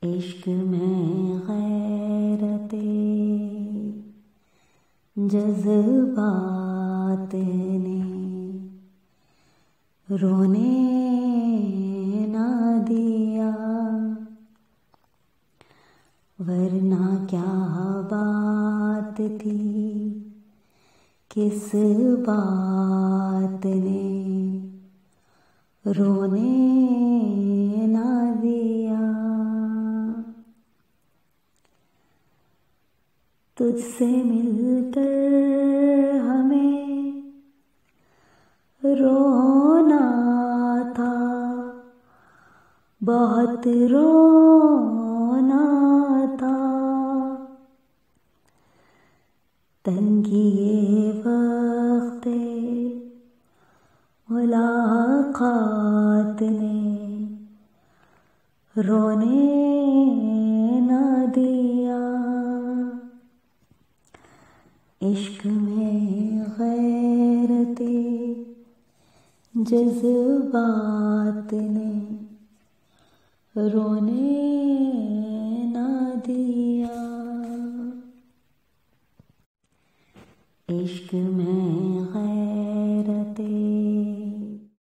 इश्क में गैरते जज्बात ने रोने ना दिया, वरना क्या बात थी, किस बात ने रोने ना दिया। तुझसे मिलकर हमें रोना था, बहुत रोना था। तंगी ये वक्त मुलाकात ने रोने ना दिया। इश्क में गैरते जज्बात ने रोने ना दिया। इश्क में गैरते